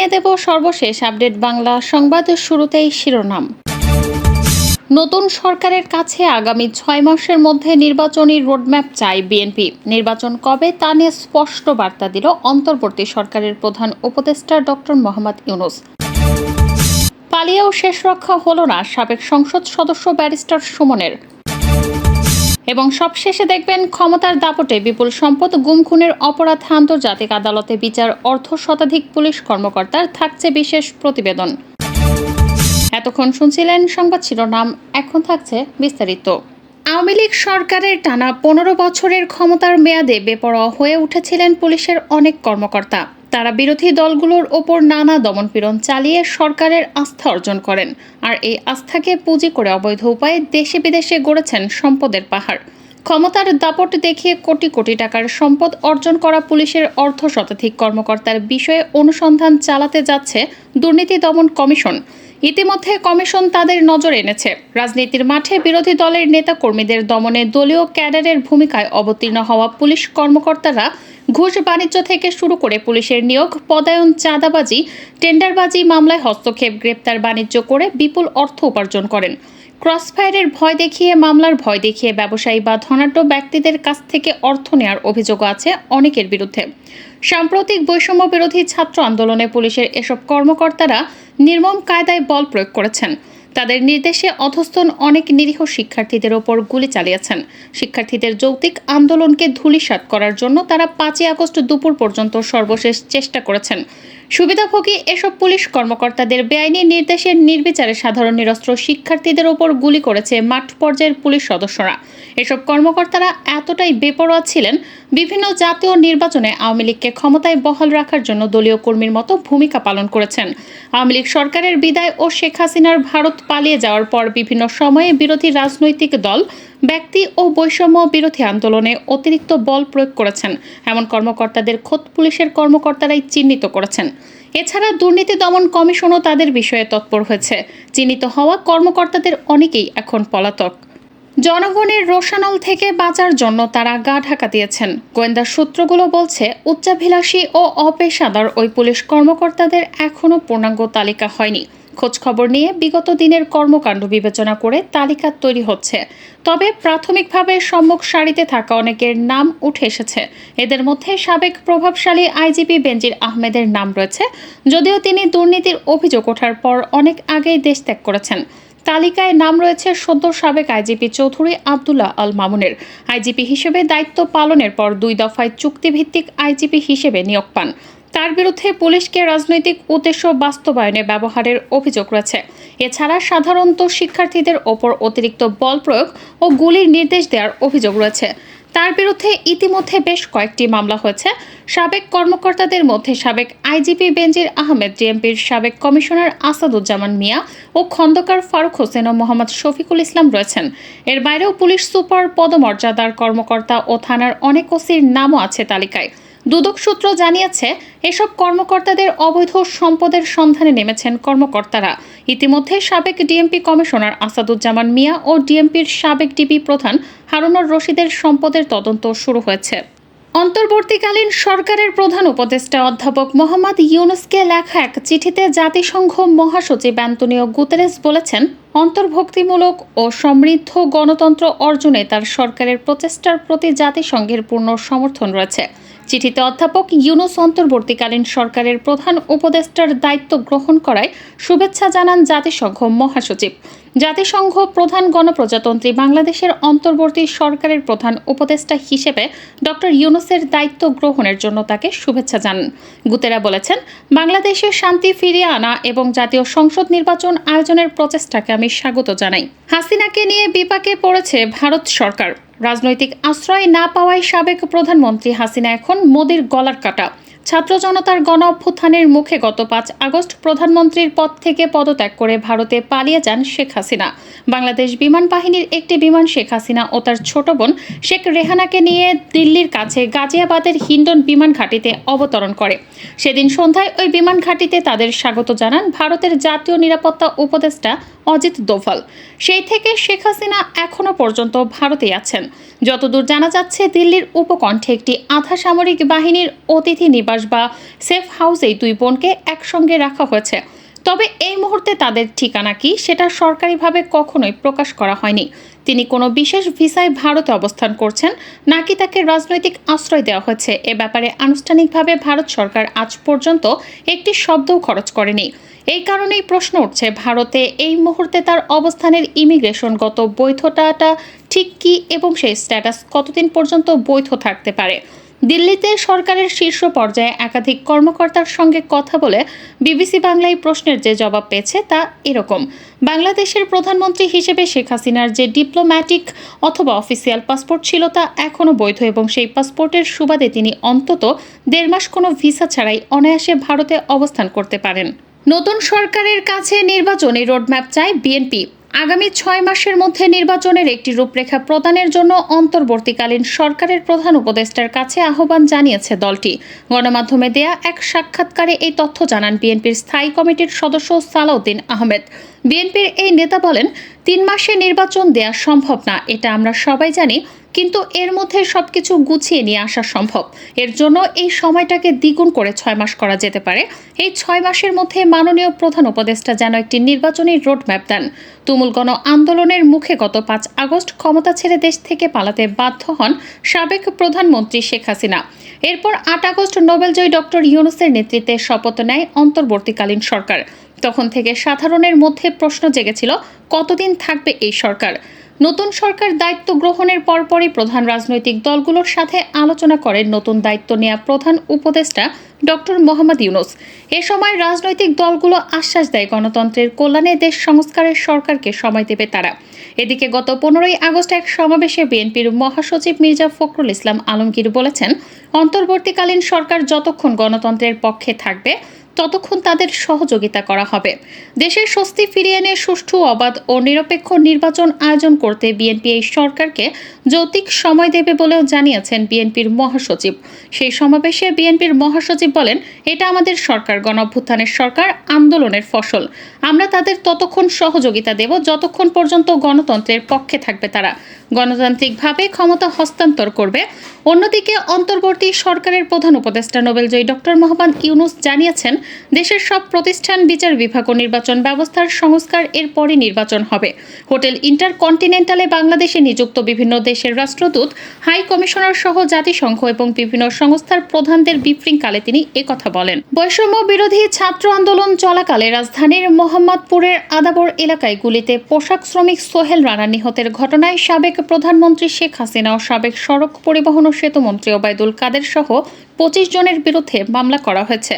জানিয়ে দেব সর্বশেষ আপডেট বাংলা সংবাদের শুরুতেই শিরোনাম। নতুন সরকারের কাছে আগামী 6 মাসের মধ্যে নির্বাচনী রোডম্যাপ চায় বিএনপি। নির্বাচন কবে তা নিয়ে স্পষ্ট বার্তা দিল অন্তর্বর্তী সরকারের প্রধান উপদেষ্টা ডক্টর মোহাম্মদ ইউনূস। পালিয়েও শেষ রক্ষা হলো না সাবেক সংসদ সদস্য ব্যারিস্টার সুমনের। এবং সবশেষে দেখবেন ক্ষমতার দাপটে বিপুল সম্পদ গুম খুনের অপরাধ আন্তর্জাতিক আদালতে বিচার অর্ধশতাধিক পুলিশ কর্মকর্তার, থাকছে বিশেষ প্রতিবেদন। এতক্ষণ শুনছিলেন সংবাদ শিরোনাম, এখন থাকছে বিস্তারিত। আওয়ামী লীগ সরকারের টানা 15 বছরের ক্ষমতার মেয়াদে বেপরোয়া হয়ে উঠেছিলেন পুলিশের অনেক কর্মকর্তা। তারা বিরোধী দলগুলোর ওপর নানা দমনপীড়ন চালিয়ে সরকারের আস্থা অর্জন করেন, আর এই আস্থাকে পুঁজি করে অবৈধ উপায়ে দেশে বিদেশে গড়েছেন সম্পদের পাহাড়। ক্ষমতার দাপট দেখিয়ে কোটি কোটি টাকার সম্পদ অর্জন করা পুলিশের অর্ধশতাধিক কর্মকর্তার বিষয়ে অনুসন্ধান চালাতে যাচ্ছে দুর্নীতি দমন কমিশন। ইতিমধ্যে কমিশন তাদের নজরে এনেছে। রাজনীতির মাঠে বিরোধী দলের নেতাকর্মীদের দমনে দলীয় ক্যাডারের ভূমিকায় অবতীর্ণ হওয়া পুলিশ কর্মকর্তারা ঘুষ বাণিজ্য থেকে শুরু করে পুলিশের নিয়োগ, পদায়ন, চাঁদাবাজি, টেন্ডারবাজি মামলায় হস্তক্ষেপ, গ্রেপ্তার, বাণিজ্য করে বিপুল অর্থ উপার্জন করেন। ক্রসফায়ারের ভয় দেখিয়ে, মামলার ভয় দেখিয়ে ব্যবসায়ী বা ধনাঢ্য ব্যক্তিদের কাছ থেকে অর্থ নেওয়ার অভিযোগও আছে অনেকের বিরুদ্ধে। সাম্প্রতিক বৈষম্য বিরোধী ছাত্র আন্দোলনে পুলিশের এসব কর্মকর্তারা নির্মম কায়দায় বল প্রয়োগ করেছেন। তাদের নির্দেশে অধস্তন অনেক নিরীহ শিক্ষার্থীদের ওপর গুলি চালিয়েছেন। শিক্ষার্থীদের যৌক্তিক আন্দোলনকে ধূলিসাৎ করার জন্য তারা 5ই আগস্ট দুপুর পর্যন্ত সর্বশেষ চেষ্টা করেছেন। সুবিধাভোগী এসব পুলিশ কর্মকর্তাদের বেআইনি নির্দেশের নির্বিচারে সাধারণ নিরস্ত্র শিক্ষার্থীদের ওপর গুলি করেছে মাঠ পর্যায়ের পুলিশ সদস্যরা। এসব কর্মকর্তারা এতটাই বেপরোয়া ছিলেন, বিভিন্ন জাতীয় নির্বাচনে আওয়ামী লীগকে ক্ষমতায় বহাল রাখার জন্য দলীয় কর্মীর মতো ভূমিকা পালন করেছেন। আওয়ামী লীগ সরকারের বিদায় ও শেখ হাসিনার ভারত পালিয়ে যাওয়ার পর বিভিন্ন সময়ে বিরোধী রাজনৈতিক দল, ব্যক্তি ও বৈষম্য বিরোধী আন্দোলনে অতিরিক্ত বল প্রয়োগ করেছেন এমন কর্মকর্তাদের খোদ পুলিশের কর্মকর্তারাই চিহ্নিত করেছেন। এছাড়া দুর্নীতি দমন কমিশনও তাদের বিষয়ে তৎপর হয়েছে। চিহ্নিত হওয়া কর্মকর্তাদের অনেকেই এখন পলাতক। জনগণের রোষানল থেকে বাঁচার জন্য তারা গা ঢাকা দিয়েছেন। গোয়েন্দা সূত্রগুলো বলছে, উচ্চাভিলাষী ও অপেশাদার ওই পুলিশ কর্মকর্তাদের এখনও পূর্ণাঙ্গ তালিকা হয়নি। খোঁজখবর নিয়ে বিগত দিনের কর্মকাণ্ড বিবেচনা করে তালিকা তৈরি হচ্ছে। তবে প্রাথমিকভাবে সম্মুখ সারিতে থাকা অনেকের নাম উঠে এসেছে। এদের মধ্যে সাবেক প্রভাবশালী আইজিপি বেনজির আহমেদের নাম রয়েছে, যদিও তিনি দুর্নীতির অভিযোগ ওঠার পর অনেক আগেই দেশ ত্যাগ করেছেন। তালিকায় নাম রয়েছে সদ্য সাবেক আইজিপি চৌধুরী আবদুল্লাহ আল মামুনের। আইজিপি হিসেবে দায়িত্ব পালনের পর 2 দফায় চুক্তিভিত্তিক আইজিপি হিসেবে নিয়োগ পান। তার বিরুদ্ধে পুলিশকে রাজনৈতিক উদ্দেশ্য বাস্তবায়নে ব্যবহারের অভিযোগ রয়েছে। এছাড়া সাধারণত শিক্ষার্থীদের ওপর অতিরিক্ত বল প্রয়োগ ও গুলির নির্দেশ দেওয়ার অভিযোগ রয়েছে। তার বিরুদ্ধে ইতিমধ্যে বেশ কয়েকটি মামলা হয়েছে। সাবেক কর্মকর্তাদের মধ্যে সাবেক আইজিপি বেনজির আহমেদ, ডিএমপির সাবেক কমিশনার আসাদুজ্জামান মিয়া ও খন্দকার ফারুক হোসেন ও মোহাম্মদ শফিকুল ইসলাম রয়েছেন। এর বাইরেও পুলিশ সুপার পদমর্যাদার কর্মকর্তা ও থানার অনেক ওসির নামও আছে তালিকায়। দুদক সূত্র জানিয়েছে, এসব কর্মকর্তাদের অবৈধ সম্পদের সন্ধানে নেমেছেন কর্মকর্তারা। ইতিমধ্যে সাবেক ডিএমপি কমিশনার আসাদুজ্জামান মিয়া ও ডিএমপির সাবেক ডিবি প্রধান হারুনুর রশিদের সম্পদের তদন্ত শুরু হয়েছে। অন্তর্বর্তীকালীন সরকারের প্রধান উপদেষ্টা অধ্যাপক মোহাম্মদ ইউনূসকে লেখা এক চিঠিতে জাতিসংঘ মহাসচিব অ্যান্তোনিও গুতেরেস বলেছেন, অন্তর্ভুক্তিমূলক ও সমৃদ্ধ গণতন্ত্র অর্জনে তার সরকারের প্রচেষ্টার প্রতি জাতিসংঘের পূর্ণ সমর্থন রয়েছে। চিঠিতে অধ্যাপক ইউনূস অন্তর্বর্তীকালীন সরকারের প্রধান উপদেষ্টার দায়িত্ব গ্রহণ করায় শুভেচ্ছা জানান জাতিসংঘ মহাসচিব। জাতিসংঘ প্রধান গণপ্রজাতন্ত্রী বাংলাদেশের অন্তর্বর্তী সরকারের প্রধান উপদেষ্টা হিসেবে ডক্টর ইউনূসের দায়িত্ব গ্রহণের জন্য তাকে শুভেচ্ছা জানান। গুতেরা বলেছেন, বাংলাদেশে শান্তি ফিরিয়ে আনা এবং জাতীয় সংসদ নির্বাচন আয়োজনের প্রচেষ্টাকে আমি স্বাগত জানাই। হাসিনাকে নিয়ে বিপাকে পড়েছে ভারত সরকার। রাজনৈতিক আশ্রয় না পাওয়ায় সাবেক প্রধানমন্ত্রী হাসিনা এখন মোদির গলার কাটা। ছাত্র জনতার গণ অভ্যুত্থানের মুখে গত 5 আগস্ট প্রধানমন্ত্রীর পদ থেকে পদত্যাগ করে ভারতে পালিয়ে যান শেখ হাসিনা। বাংলাদেশ বিমান বাহিনীর একটি বিমান শেখ হাসিনা ও তার ছোট বোন শেখ রেহানাকে নিয়ে দিল্লির কাছে গাজিয়াবাদের হিন্ডন বিমান ঘাঁটিতে অবতরণ করে। সেদিন সন্ধ্যায় ওই বিমান ঘাঁটিতে তাদের স্বাগত জানান ভারতের জাতীয় নিরাপত্তা উপদেষ্টা অজিত দোভাল। সেই থেকে শেখ হাসিনা এখনো পর্যন্ত ভারতেই আছেন। যতদূর জানা যাচ্ছে, দিল্লির উপকণ্ঠে একটি আধা সামরিক বাহিনীর অতিথি নিবাস ছাত্রাবাস বা সেফ হাউসেই দুই বোনকে একসঙ্গে রাখা হয়েছে। তবে এই মুহূর্তে তাদের ঠিকানা কি সেটা সরকারিভাবে কখনোই প্রকাশ করা হয়নি। তিনি কোনো বিশেষ ভিসায় ভারতে অবস্থান করছেন নাকি তাকে রাজনৈতিক আশ্রয় দেওয়া হয়েছে, এ ব্যাপারে আনুষ্ঠানিকভাবে ভারত সরকার আজ পর্যন্ত একটি শব্দও খরচ করেনি। এই কারণেই প্রশ্ন উঠছে, ভারতে এই মুহূর্তে তার অবস্থানের ইমিগ্রেশনগত বৈধতাটা ঠিক কী এবং সেই স্ট্যাটাস কতদিন পর্যন্ত বৈধ থাকতে পারে। দিল্লিতে সরকারের শীর্ষ পর্যায়ে একাধিক কর্মকর্তার সঙ্গে কথা বলে বিবিসি বাংলায় প্রশ্নের যে জবাব পেয়েছে তা এরকম। বাংলাদেশের প্রধানমন্ত্রী হিসেবে শেখ হাসিনার যে ডিপ্লোম্যাটিক অথবা অফিসিয়াল পাসপোর্ট ছিল তা এখনও বৈধ এবং সেই পাসপোর্টের সুবাদে তিনি অন্তত 1.5 মাস কোনো ভিসা ছাড়াই অনায়াসে ভারতে অবস্থান করতে পারেন। নতুন সরকারের কাছে নির্বাচনী রোডম্যাপ চায় বিএনপি। আগামী 6 মাসের মধ্যে নির্বাচনের একটি রূপরেখা প্রদানের জন্য অন্তর্বর্তীকালীন সরকারের প্রধান উপদেষ্টার কাছে আহ্বান জানিয়েছে দলটি। গণমাধ্যমে দেয়া এক সাক্ষাৎকারে এই তথ্য জানান বিএনপির স্থায়ী কমিটির সদস্য সালাউদ্দিন আহমেদ। বিএনপির এই নেতা বলেন, 3 মাসে নির্বাচন দেয়া সম্ভব না, এটা আমরা সবাই জানি, কিন্তু এর মধ্যে সবকিছু গুছিয়ে নিয়ে আসা সম্ভব। এর জন্য এই সময়টাকে দ্বিগুণ করে 6 মাস করা যেতে পারে। এই 6 মাসের মধ্যে মাননীয় প্রধান উপদেষ্টা যেন একটি নির্বাচনী রোডম্যাপ দেন। তুমুল গণ আন্দোলনের মুখে গত 5 আগস্ট ক্ষমতা ছেড়ে দেশ থেকে পালাতে বাধ্য হন সাবেক প্রধানমন্ত্রী শেখ হাসিনা। এরপর 8 আগস্ট নোবেলজয়ী ডক্টর ইউনূসের নেতৃত্বে শপথ নেয় অন্তর্বর্তীকালীন সরকার। তখন থেকে সাধারণের মধ্যে প্রশ্ন জেগেছিল, কতদিন থাকবে এই সরকার। নতুন সরকার দায়িত্ব গ্রহণের পরপরই প্রধান রাজনৈতিক দলগুলোর সাথে আলোচনা করেন নতুন দায়িত্ব নেওয়া প্রধান উপদেষ্টা ডক্টর মোহাম্মদ ইউনূস। এ সময় রাজনৈতিক দলগুলো আশ্বাস দেয় গণতন্ত্রের কল্যাণে দেশ সংস্কারের সরকারকে সময় দেবে তারা। এদিকে গত 15ই আগস্ট এক সমাবেশে বিএনপির মহাসচিব মির্জা ফখরুল ইসলাম আলমগীর বলেছেন, অন্তর্বর্তীকালীন সরকার যতক্ষণ গণতন্ত্রের পক্ষে থাকবে ততক্ষণ তাদের সহযোগিতা করা হবে। দেশের স্বস্তি ফিরিয়ে এনে সুষ্ঠু, অবাধ ও নিরপেক্ষ নির্বাচন আয়োজন করতে বিএনপি এই সরকারকে যৌক্তিক সময় দেবে বলেও জানিয়েছেন বিএনপির মহাসচিব। সেই সমাবেশে বিএনপির মহাসচিব বলেন, এটা আমাদের সরকার, গণঅভ্যুত্থানের সরকার, আন্দোলনের ফসল। আমরা তাদের ততক্ষণ সহযোগিতা দেব যতক্ষণ পর্যন্ত গণতন্ত্রের পক্ষে থাকবে তারা, গণতান্ত্রিকভাবে ক্ষমতা হস্তান্তর করবে। অন্যদিকে অন্তর্বর্তী সরকারের প্রধান উপদেষ্টা নোবেলজয়ী ডক্টর মোহাম্মদ ইউনূস জানিয়েছেন, দেশের সব প্রতিষ্ঠান, বিচার বিভাগ ও নির্বাচন ব্যবস্থার সংস্কার এরপরই নির্বাচন হবে। হোটেল ইন্টারকন্টিনেন্টালে বাংলাদেশে নিযুক্ত বিভিন্ন দেশের রাষ্ট্রদূত, হাই কমিশনার সহ জাতিসংঘ এবং বিভিন্ন সংস্থার প্রধানদের ব্রিফিংকালে তিনি একথা বলেন। বৈষম্য বিরোধী ছাত্র আন্দোলন চলাকালে রাজধানীর মোহাম্মদপুরের আদাবর এলাকায় গুলিতে পোশাক শ্রমিক সোহেল রানা নিহতের ঘটনায় সাবেক প্রধানমন্ত্রী শেখ হাসিনা ও সাবেক সড়ক পরিবহন ও সেতুমন্ত্রী ওবায়দুল কাদের সহ 25 জনের বিরুদ্ধে মামলা করা হয়েছে।